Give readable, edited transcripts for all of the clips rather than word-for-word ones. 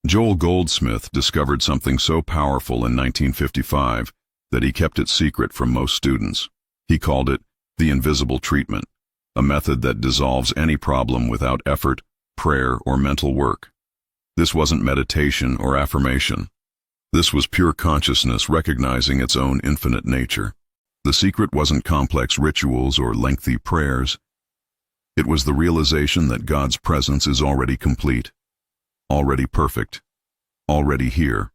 Joel Goldsmith discovered something so powerful in 1955 that he kept it secret from most students. He called it the invisible treatment, a method that dissolves any problem without effort, prayer, or mental work. This wasn't meditation or affirmation. This was pure consciousness recognizing its own infinite nature. The secret wasn't complex rituals or lengthy prayers. It was the realization that God's presence is already complete, already perfect, already here.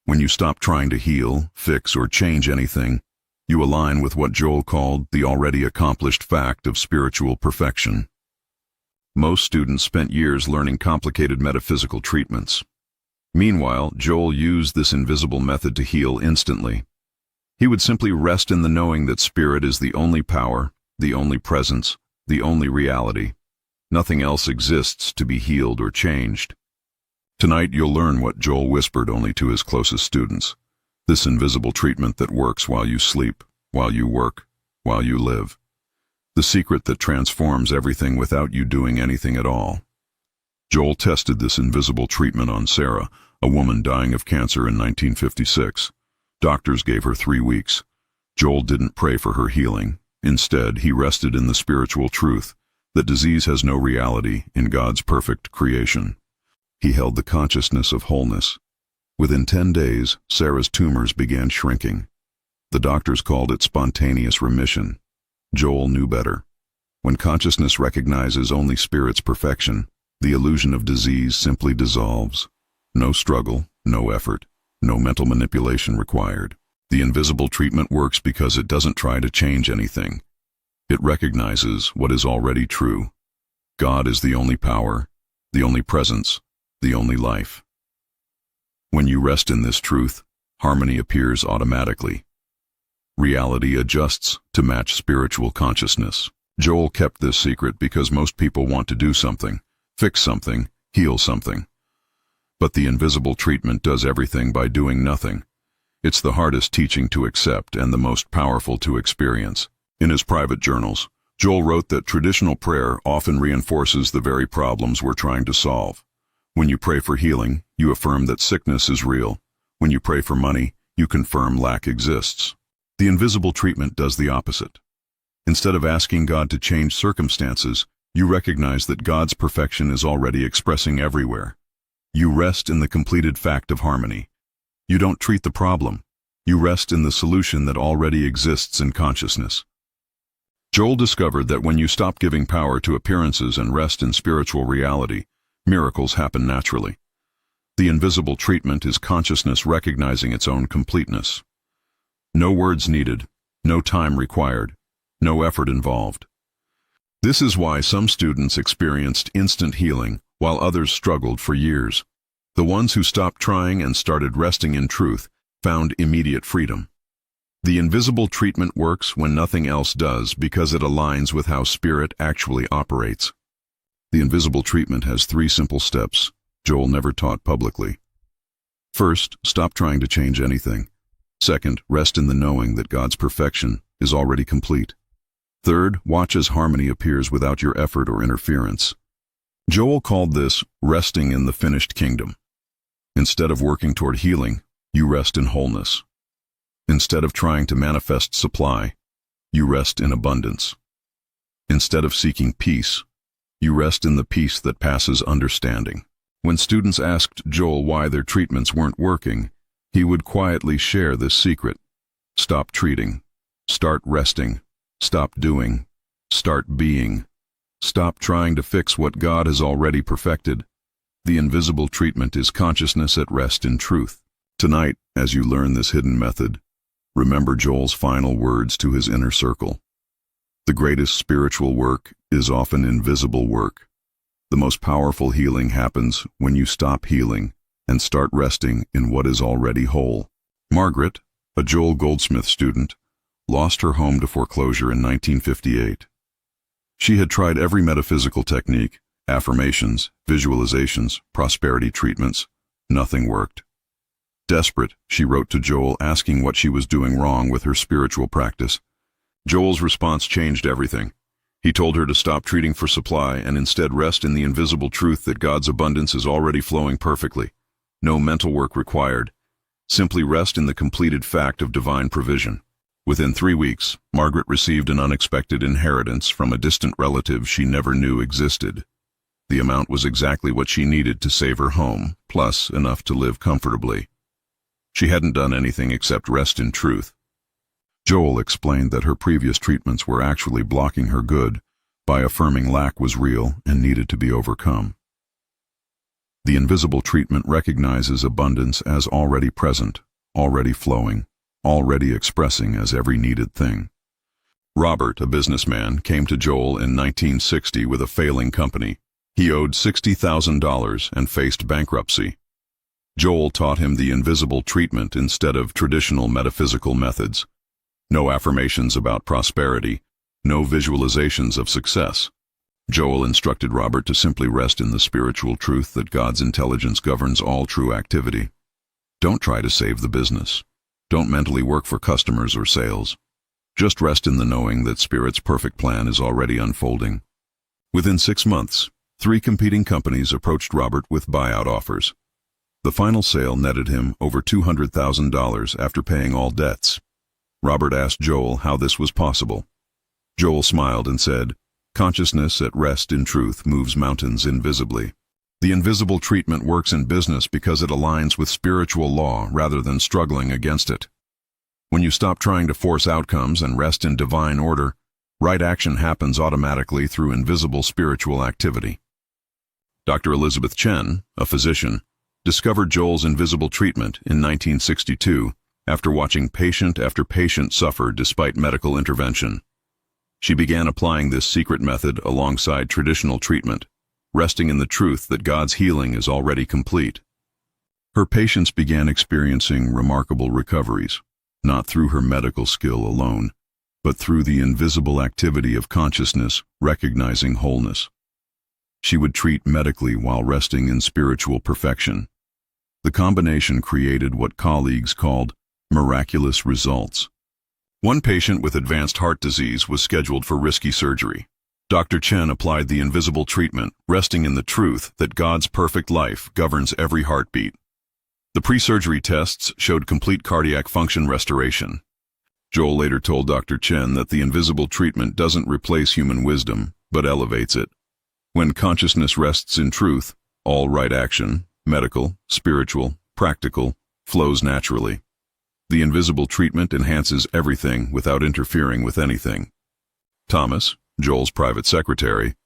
When you stop trying to heal, fix, or change anything, you align with what Joel called the already accomplished fact of spiritual perfection. Most students spent years learning complicated metaphysical treatments. Meanwhile, Joel used this invisible method to heal instantly. He would simply rest in the knowing that spirit is the only power, the only presence, the only reality. Nothing else exists to be healed or changed. Tonight you'll learn what Joel whispered only to his closest students. This invisible treatment that works while you sleep, while you work, while you live. The secret that transforms everything without you doing anything at all. Joel tested this invisible treatment on Sarah, a woman dying of cancer in 1956. Doctors gave her 3 weeks. Joel didn't pray for her healing. Instead, he rested in the spiritual truth that disease has no reality in God's perfect creation. He held the consciousness of wholeness. Within 10 days, Sarah's tumors began shrinking. The doctors called it spontaneous remission. Joel knew better. When consciousness recognizes only spirit's perfection, the illusion of disease simply dissolves. No struggle, no effort, no mental manipulation required. The invisible treatment works because it doesn't try to change anything. It recognizes what is already true. God is the only power, the only presence, the only life. When you rest in this truth, harmony appears automatically. Reality adjusts to match spiritual consciousness. Joel kept this secret because most people want to do something, fix something, heal something. But the invisible treatment does everything by doing nothing. It's the hardest teaching to accept and the most powerful to experience. In his private journals, Joel wrote that traditional prayer often reinforces the very problems we're trying to solve. When you pray for healing, you affirm that sickness is real. When you pray for money, you confirm lack exists. The invisible treatment does the opposite. Instead of asking God to change circumstances, you recognize that God's perfection is already expressing everywhere. You rest in the completed fact of harmony. You don't treat the problem. You rest in the solution that already exists in consciousness. Joel discovered that when you stop giving power to appearances and rest in spiritual reality, miracles happen naturally. The invisible treatment is consciousness recognizing its own completeness. No words needed, no time required, no effort involved. This is why some students experienced instant healing while others struggled for years. The ones who stopped trying and started resting in truth found immediate freedom. The invisible treatment works when nothing else does because it aligns with how spirit actually operates. The invisible treatment has 3 simple steps Joel never taught publicly. First, stop trying to change anything. Second, rest in the knowing that God's perfection is already complete. Third, watch as harmony appears without your effort or interference. Joel called this resting in the finished kingdom. Instead of working toward healing, you rest in wholeness. Instead of trying to manifest supply, you rest in abundance. Instead of seeking peace, you rest in the peace that passes understanding. When students asked Joel why their treatments weren't working, he would quietly share this secret. Stop treating. Start resting. Stop doing. Start being. Stop trying to fix what God has already perfected. The invisible treatment is consciousness at rest in truth. Tonight, as you learn this hidden method, remember Joel's final words to his inner circle. The greatest spiritual work is often invisible work. The most powerful healing happens when you stop healing and start resting in what is already whole. Margaret, a Joel Goldsmith student, lost her home to foreclosure in 1958. She had tried every metaphysical technique, affirmations, visualizations, prosperity treatments. Nothing worked. Desperate, she wrote to Joel asking what she was doing wrong with her spiritual practice. Joel's response changed everything. He told her to stop treating for supply and instead rest in the invisible truth that God's abundance is already flowing perfectly. No mental work required. Simply rest in the completed fact of divine provision. Within 3 weeks, Margaret received an unexpected inheritance from a distant relative she never knew existed. The amount was exactly what she needed to save her home, plus enough to live comfortably. She hadn't done anything except rest in truth. Joel explained that her previous treatments were actually blocking her good by affirming lack was real and needed to be overcome. The invisible treatment recognizes abundance as already present, already flowing, already expressing as every needed thing. Robert, a businessman, came to Joel in 1960 with a failing company. He owed $60,000 and faced bankruptcy. Joel taught him the invisible treatment instead of traditional metaphysical methods. No affirmations about prosperity, no visualizations of success. Joel instructed Robert to simply rest in the spiritual truth that God's intelligence governs all true activity. Don't try to save the business. Don't mentally work for customers or sales. Just rest in the knowing that Spirit's perfect plan is already unfolding. Within 6 months, 3 competing companies approached Robert with buyout offers. The final sale netted him over $200,000 after paying all debts. Robert asked Joel how this was possible. Joel smiled and said, "Consciousness at rest in truth moves mountains invisibly." The invisible treatment works in business because it aligns with spiritual law rather than struggling against it. When you stop trying to force outcomes and rest in divine order, right action happens automatically through invisible spiritual activity. Dr. Elizabeth Chen, a physician, discovered Joel's invisible treatment in 1962 after watching patient after patient suffer despite medical intervention. She began applying this secret method alongside traditional treatment, resting in the truth that God's healing is already complete. Her patients began experiencing remarkable recoveries, not through her medical skill alone, but through the invisible activity of consciousness recognizing wholeness. She would treat medically while resting in spiritual perfection. The combination created what colleagues called miraculous results. One patient with advanced heart disease was scheduled for risky surgery. Dr. Chen applied the invisible treatment, resting in the truth that God's perfect life governs every heartbeat. The pre-surgery tests showed complete cardiac function restoration. Joel later told Dr. Chen that the invisible treatment doesn't replace human wisdom, but elevates it. When consciousness rests in truth, all right action, medical, spiritual, practical, flows naturally. The invisible treatment enhances everything without interfering with anything. Thomas, Joel's private secretary,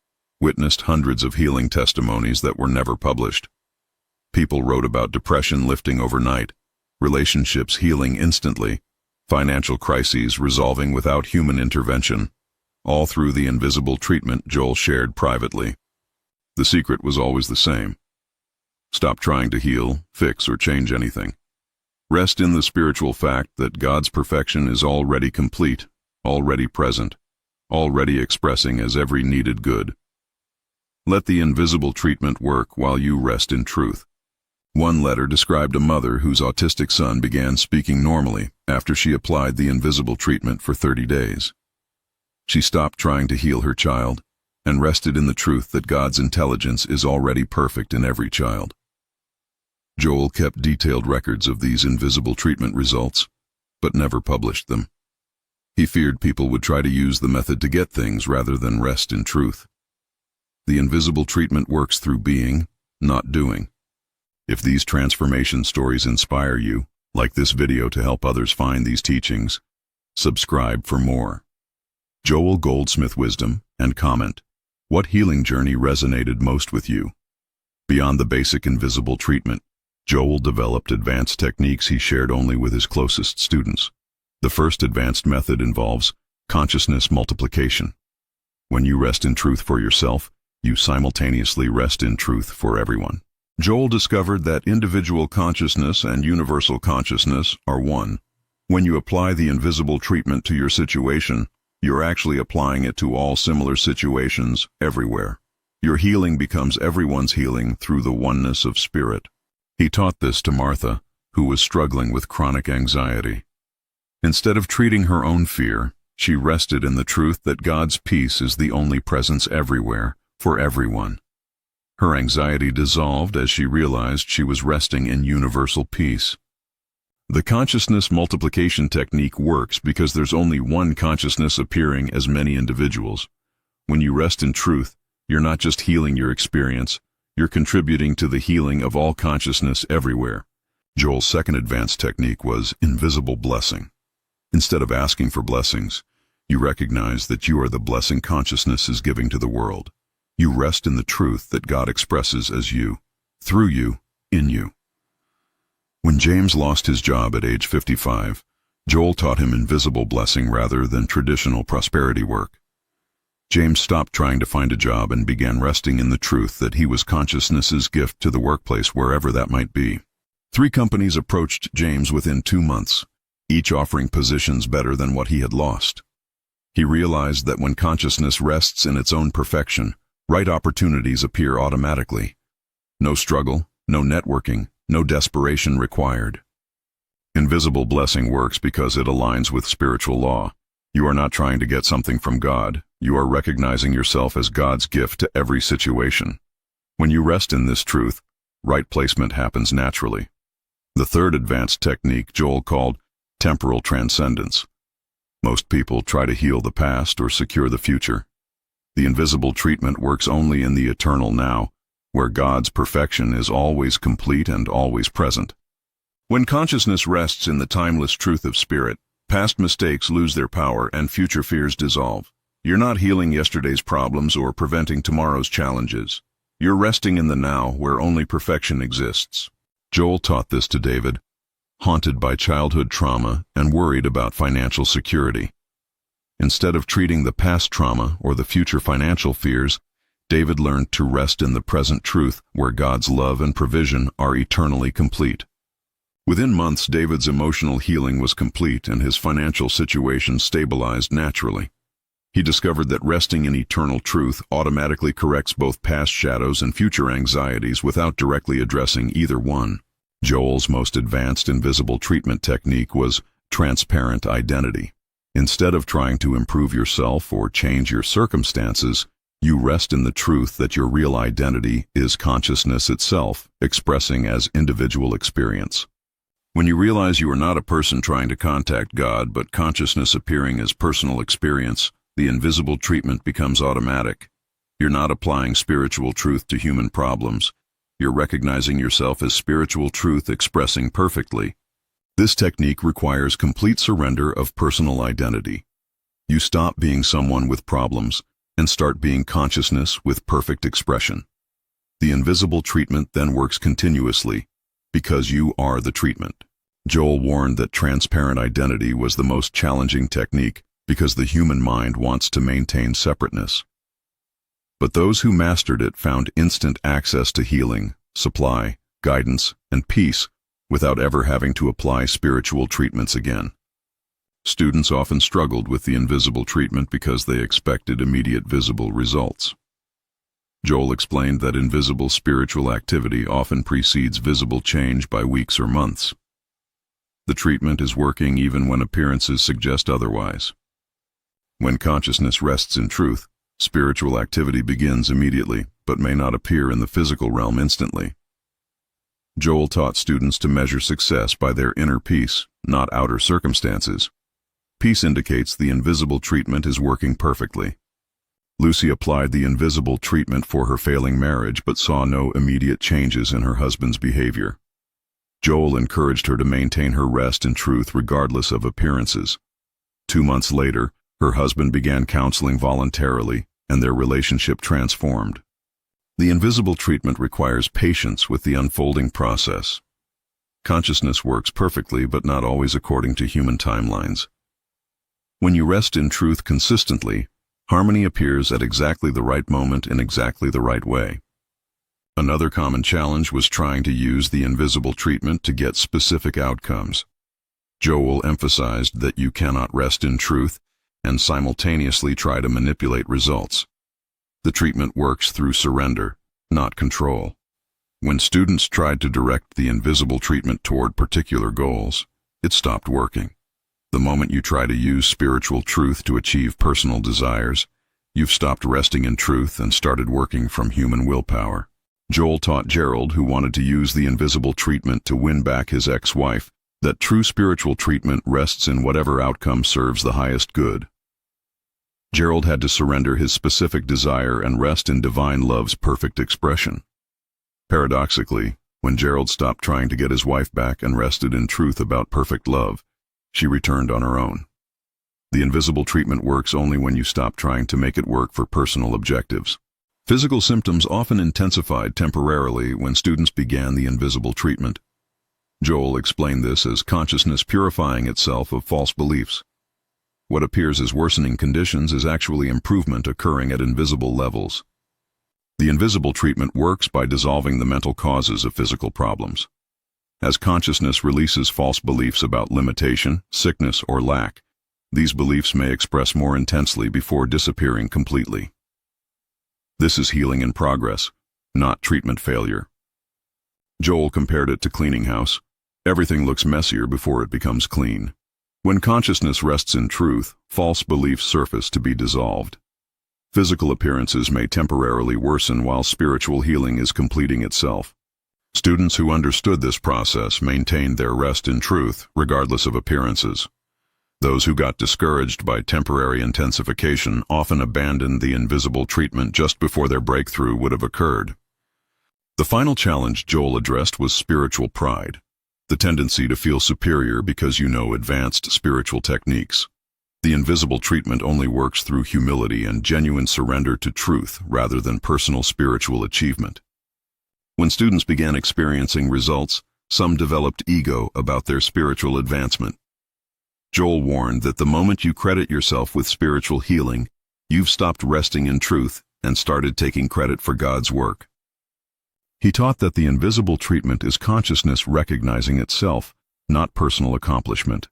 witnessed hundreds of healing testimonies that were never published. People wrote about depression lifting overnight, relationships healing instantly, financial crises resolving without human intervention, all through the invisible treatment Joel shared privately. The secret was always the same. Stop trying to heal, fix, or change anything. Rest in the spiritual fact that God's perfection is already complete, already present, already expressing as every needed good. Let the invisible treatment work while you rest in truth. One letter described a mother whose autistic son began speaking normally after she applied the invisible treatment for 30 days. She stopped trying to heal her child and rested in the truth that God's intelligence is already perfect in every child. Joel kept detailed records of these invisible treatment results, but never published them. He feared people would try to use the method to get things rather than rest in truth. The invisible treatment works through being, not doing. If these transformation stories inspire you, like this video to help others find these teachings, subscribe for more. Joel Goldsmith Wisdom, and comment, what healing journey resonated most with you? Beyond the basic invisible treatment, Joel developed advanced techniques he shared only with his closest students. The first advanced method involves consciousness multiplication. When you rest in truth for yourself, you simultaneously rest in truth for everyone. Joel discovered that individual consciousness and universal consciousness are one. When you apply the invisible treatment to your situation, you're actually applying it to all similar situations everywhere. Your healing becomes everyone's healing through the oneness of spirit. He taught this to Martha, who was struggling with chronic anxiety. Instead of treating her own fear, she rested in the truth that God's peace is the only presence everywhere, for everyone. Her anxiety dissolved as she realized she was resting in universal peace. The consciousness multiplication technique works because there's only one consciousness appearing as many individuals. When you rest in truth, you're not just healing your experience, you're contributing to the healing of all consciousness everywhere. Joel's second advanced technique was invisible blessing. Instead of asking for blessings, you recognize that you are the blessing consciousness is giving to the world. You rest in the truth that God expresses as you, through you, in you. When James lost his job at age 55, Joel taught him invisible blessing rather than traditional prosperity work. James stopped trying to find a job and began resting in the truth that he was consciousness's gift to the workplace, wherever that might be. 3 companies approached James within 2 months, each offering positions better than what he had lost. He realized that when consciousness rests in its own perfection, right opportunities appear automatically. No struggle, no networking, no desperation required. Invisible blessing works because it aligns with spiritual law. You are not trying to get something from God. You are recognizing yourself as God's gift to every situation. When you rest in this truth, right placement happens naturally. The third advanced technique Joel called temporal transcendence. Most people try to heal the past or secure the future. The invisible treatment works only in the eternal now, where God's perfection is always complete and always present. When consciousness rests in the timeless truth of spirit, past mistakes lose their power and future fears dissolve. You're not healing yesterday's problems or preventing tomorrow's challenges. You're resting in the now where only perfection exists. Joel taught this to David, haunted by childhood trauma and worried about financial security. Instead of treating the past trauma or the future financial fears, David learned to rest in the present truth where God's love and provision are eternally complete. Within months, David's emotional healing was complete and his financial situation stabilized naturally. He discovered that resting in eternal truth automatically corrects both past shadows and future anxieties without directly addressing either one. Joel's most advanced invisible treatment technique was transparent identity. Instead of trying to improve yourself or change your circumstances, you rest in the truth that your real identity is consciousness itself, expressing as individual experience. When you realize you are not a person trying to contact God, but consciousness appearing as personal experience, the invisible treatment becomes automatic. You're not applying spiritual truth to human problems. You're recognizing yourself as spiritual truth expressing perfectly. This technique requires complete surrender of personal identity. You stop being someone with problems and start being consciousness with perfect expression. The invisible treatment then works continuously because you are the treatment. Joel warned that transparent identity was the most challenging technique because the human mind wants to maintain separateness. But those who mastered it found instant access to healing, supply, guidance, and peace without ever having to apply spiritual treatments again. Students often struggled with the invisible treatment because they expected immediate visible results. Joel explained that invisible spiritual activity often precedes visible change by weeks or months. The treatment is working even when appearances suggest otherwise. When consciousness rests in truth, spiritual activity begins immediately, but may not appear in the physical realm instantly. Joel taught students to measure success by their inner peace, not outer circumstances. Peace indicates the invisible treatment is working perfectly. Lucy applied the invisible treatment for her failing marriage but saw no immediate changes in her husband's behavior. Joel encouraged her to maintain her rest in truth regardless of appearances. 2 months later, her husband began counseling voluntarily, and their relationship transformed. The invisible treatment requires patience with the unfolding process. Consciousness works perfectly, but not always according to human timelines. When you rest in truth consistently, harmony appears at exactly the right moment in exactly the right way. Another common challenge was trying to use the invisible treatment to get specific outcomes. Joel emphasized that you cannot rest in truth and simultaneously try to manipulate results. The treatment works through surrender, not control. When students tried to direct the invisible treatment toward particular goals, it stopped working. The moment you try to use spiritual truth to achieve personal desires, you've stopped resting in truth and started working from human willpower. Joel taught Gerald, who wanted to use the invisible treatment to win back his ex-wife, that true spiritual treatment rests in whatever outcome serves the highest good. Gerald had to surrender his specific desire and rest in divine love's perfect expression. Paradoxically, when Gerald stopped trying to get his wife back and rested in truth about perfect love, she returned on her own. The invisible treatment works only when you stop trying to make it work for personal objectives. Physical symptoms often intensified temporarily when students began the invisible treatment. Joel explained this as consciousness purifying itself of false beliefs. What appears as worsening conditions is actually improvement occurring at invisible levels. The invisible treatment works by dissolving the mental causes of physical problems. As consciousness releases false beliefs about limitation, sickness, or lack, these beliefs may express more intensely before disappearing completely. This is healing in progress, not treatment failure. Joel compared it to cleaning house. Everything looks messier before it becomes clean. When consciousness rests in truth, false beliefs surface to be dissolved. Physical appearances may temporarily worsen while spiritual healing is completing itself. Students who understood this process maintained their rest in truth, regardless of appearances. Those who got discouraged by temporary intensification often abandoned the invisible treatment just before their breakthrough would have occurred. The final challenge Joel addressed was spiritual pride, the tendency to feel superior because you know advanced spiritual techniques. The invisible treatment only works through humility and genuine surrender to truth rather than personal spiritual achievement. When students began experiencing results, some developed ego about their spiritual advancement. Joel warned that the moment you credit yourself with spiritual healing, you've stopped resting in truth and started taking credit for God's work. He taught that the invisible treatment is consciousness recognizing itself, not personal accomplishment.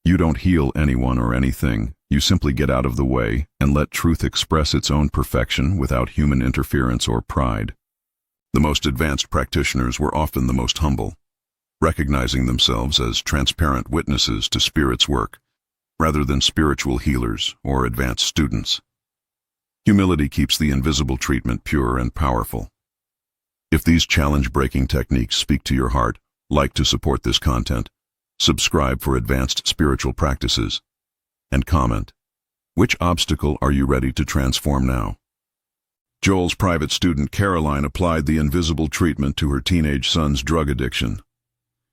You don't heal anyone or anything, you simply get out of the way and let truth express its own perfection without human interference or pride. The most advanced practitioners were often the most humble, recognizing themselves as transparent witnesses to Spirit's work, rather than spiritual healers or advanced students. Humility keeps the invisible treatment pure and powerful. If these challenge-breaking techniques speak to your heart, like to support this content, subscribe for advanced spiritual practices, and comment, which obstacle are you ready to transform now? Joel's private student Caroline applied the invisible treatment to her teenage son's drug addiction.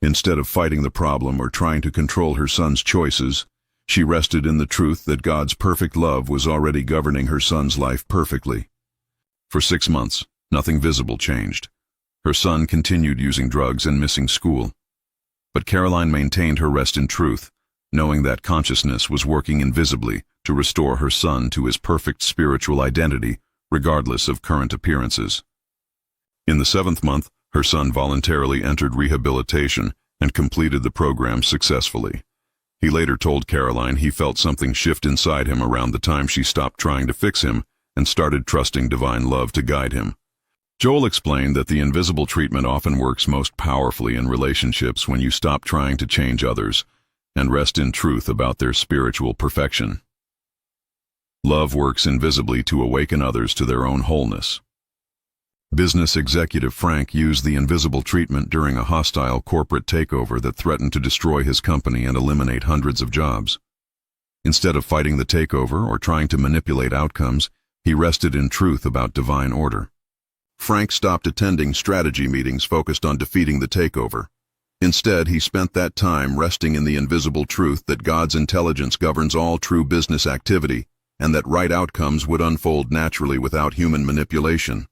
Instead of fighting the problem or trying to control her son's choices, she rested in the truth that God's perfect love was already governing her son's life perfectly. For 6 months, nothing visible changed. Her son continued using drugs and missing school. But Caroline maintained her rest in truth, knowing that consciousness was working invisibly to restore her son to his perfect spiritual identity, regardless of current appearances. In the 7th month, her son voluntarily entered rehabilitation and completed the program successfully. He later told Caroline he felt something shift inside him around the time she stopped trying to fix him and started trusting divine love to guide him. Joel explained that the invisible treatment often works most powerfully in relationships when you stop trying to change others and rest in truth about their spiritual perfection. Love works invisibly to awaken others to their own wholeness. Business executive Frank used the invisible treatment during a hostile corporate takeover that threatened to destroy his company and eliminate hundreds of jobs. Instead of fighting the takeover or trying to manipulate outcomes, he rested in truth about divine order. Frank stopped attending strategy meetings focused on defeating the takeover. Instead, he spent that time resting in the invisible truth that God's intelligence governs all true business activity and that right outcomes would unfold naturally without human manipulation.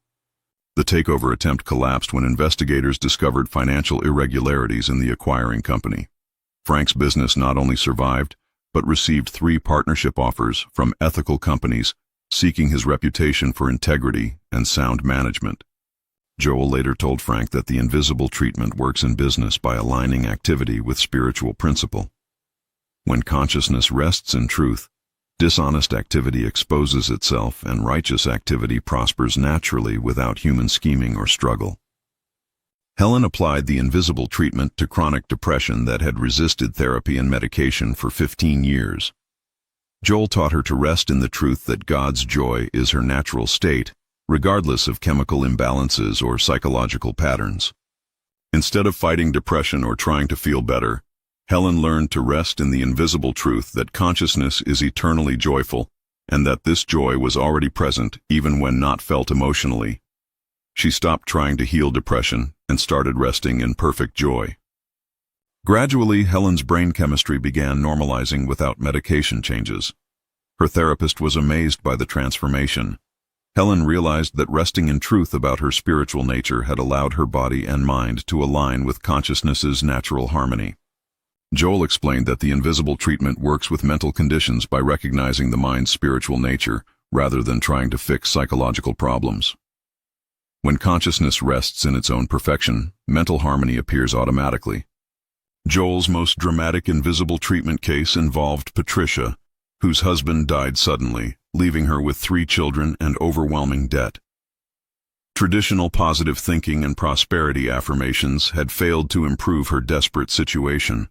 The takeover attempt collapsed when investigators discovered financial irregularities in the acquiring company. Frank's business not only survived, but received 3 partnership offers from ethical companies seeking his reputation for integrity and sound management. Joel later told Frank that the invisible treatment works in business by aligning activity with spiritual principle. When consciousness rests in truth, dishonest activity exposes itself and righteous activity prospers naturally without human scheming or struggle. Helen applied the invisible treatment to chronic depression that had resisted therapy and medication for 15 years. Joel taught her to rest in the truth that God's joy is her natural state, regardless of chemical imbalances or psychological patterns. Instead of fighting depression or trying to feel better, Helen learned to rest in the invisible truth that consciousness is eternally joyful, and that this joy was already present even when not felt emotionally. She stopped trying to heal depression and started resting in perfect joy. Gradually, Helen's brain chemistry began normalizing without medication changes. Her therapist was amazed by the transformation. Helen realized that resting in truth about her spiritual nature had allowed her body and mind to align with consciousness's natural harmony. Joel explained that the invisible treatment works with mental conditions by recognizing the mind's spiritual nature rather than trying to fix psychological problems. When consciousness rests in its own perfection, mental harmony appears automatically. Joel's most dramatic invisible treatment case involved Patricia, whose husband died suddenly, leaving her with 3 children and overwhelming debt. Traditional positive thinking and prosperity affirmations had failed to improve her desperate situation.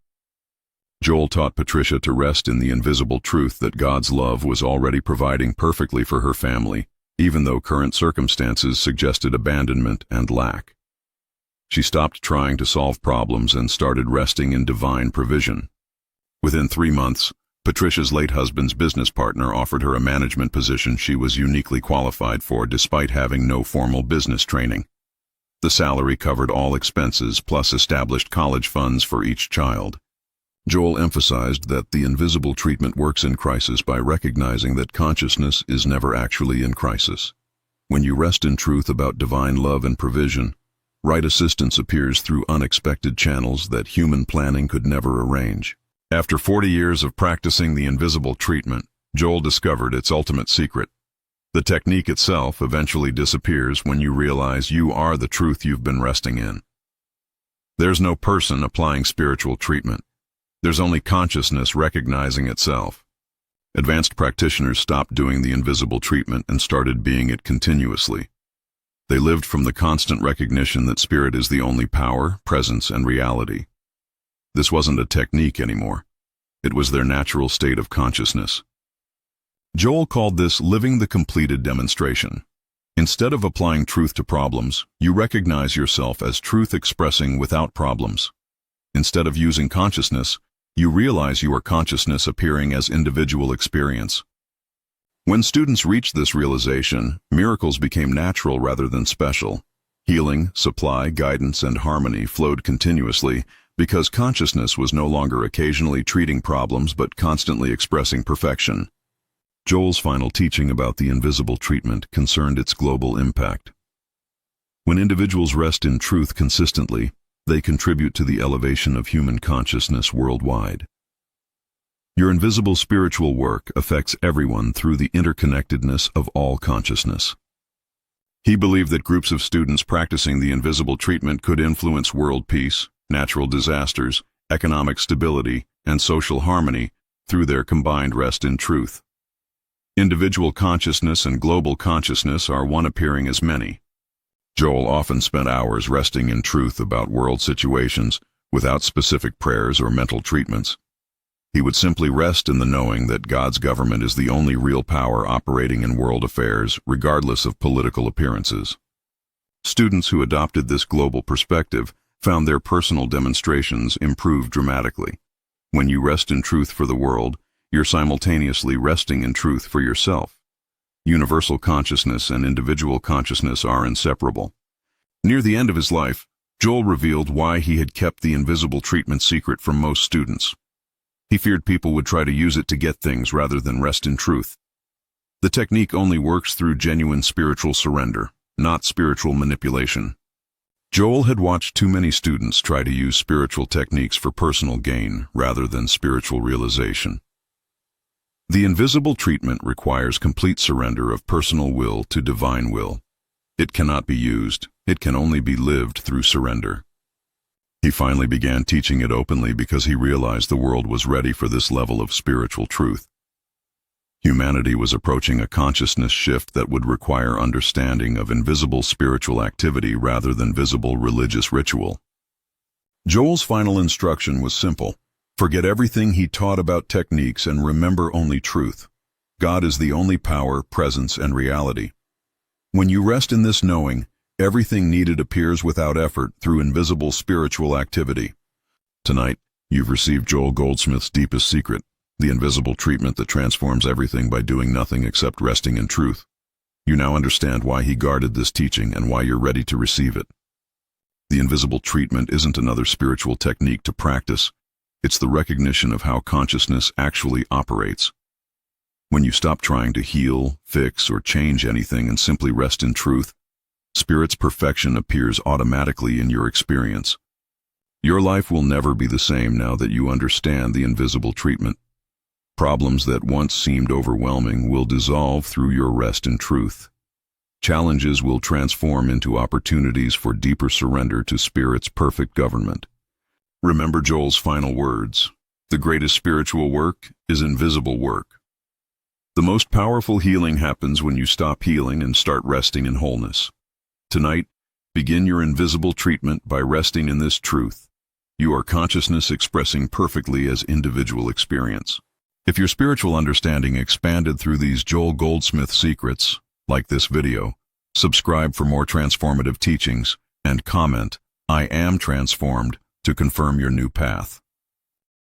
Joel taught Patricia to rest in the invisible truth that God's love was already providing perfectly for her family, even though current circumstances suggested abandonment and lack. She stopped trying to solve problems and started resting in divine provision. Within 3 months, Patricia's late husband's business partner offered her a management position she was uniquely qualified for despite having no formal business training. The salary covered all expenses plus established college funds for each child. Joel emphasized that the invisible treatment works in crisis by recognizing that consciousness is never actually in crisis. When you rest in truth about divine love and provision, right assistance appears through unexpected channels that human planning could never arrange. After 40 years of practicing the invisible treatment, Joel discovered its ultimate secret. The technique itself eventually disappears when you realize you are the truth you've been resting in. There's no person applying spiritual treatment. There's only consciousness recognizing itself. Advanced practitioners stopped doing the invisible treatment and started being it continuously. They lived from the constant recognition that spirit is the only power, presence, and reality. This wasn't a technique anymore. It was their natural state of consciousness. Joel called this living the completed demonstration. Instead of applying truth to problems, you recognize yourself as truth expressing without problems. Instead of using consciousness, you realize you are consciousness appearing as individual experience. When students reached this realization, miracles became natural rather than special. Healing, supply, guidance, and harmony flowed continuously because consciousness was no longer occasionally treating problems but constantly expressing perfection. Joel's final teaching about the invisible treatment concerned its global impact. When individuals rest in truth consistently, they contribute to the elevation of human consciousness worldwide. Your invisible spiritual work affects everyone through the interconnectedness of all consciousness. He believed that groups of students practicing the invisible treatment could influence world peace, natural disasters, economic stability, and social harmony through their combined rest in truth. Individual consciousness and global consciousness are one appearing as many. Joel often spent hours resting in truth about world situations without specific prayers or mental treatments. He would simply rest in the knowing that God's government is the only real power operating in world affairs, regardless of political appearances. Students who adopted this global perspective found their personal demonstrations improve dramatically. When you rest in truth for the world, you're simultaneously resting in truth for yourself. Universal consciousness and individual consciousness are inseparable. Near the end of his life, Joel revealed why he had kept the invisible treatment secret from most students. He feared people would try to use it to get things rather than rest in truth. The technique only works through genuine spiritual surrender, not spiritual manipulation. Joel had watched too many students try to use spiritual techniques for personal gain rather than spiritual realization. The invisible treatment requires complete surrender of personal will to divine will. It cannot be used, it can only be lived through surrender. He finally began teaching it openly because he realized the world was ready for this level of spiritual truth. Humanity was approaching a consciousness shift that would require understanding of invisible spiritual activity rather than visible religious ritual. Joel's final instruction was simple. Forget everything he taught about techniques and remember only truth. God is the only power, presence, and reality. When you rest in this knowing, everything needed appears without effort through invisible spiritual activity. Tonight, you've received Joel Goldsmith's deepest secret, the invisible treatment that transforms everything by doing nothing except resting in truth. You now understand why he guarded this teaching and why you're ready to receive it. The invisible treatment isn't another spiritual technique to practice. It's the recognition of how consciousness actually operates. When you stop trying to heal, fix, or change anything and simply rest in truth, Spirit's perfection appears automatically in your experience. Your life will never be the same now that you understand the invisible treatment. Problems that once seemed overwhelming will dissolve through your rest in truth. Challenges will transform into opportunities for deeper surrender to Spirit's perfect government. Remember Joel's final words. The greatest spiritual work is invisible work. The most powerful healing happens when you stop healing and start resting in wholeness. Tonight, begin your invisible treatment by resting in this truth. You are consciousness expressing perfectly as individual experience. If your spiritual understanding expanded through these Joel Goldsmith secrets, like this video, subscribe for more transformative teachings, and comment, "I am transformed," to confirm your new path.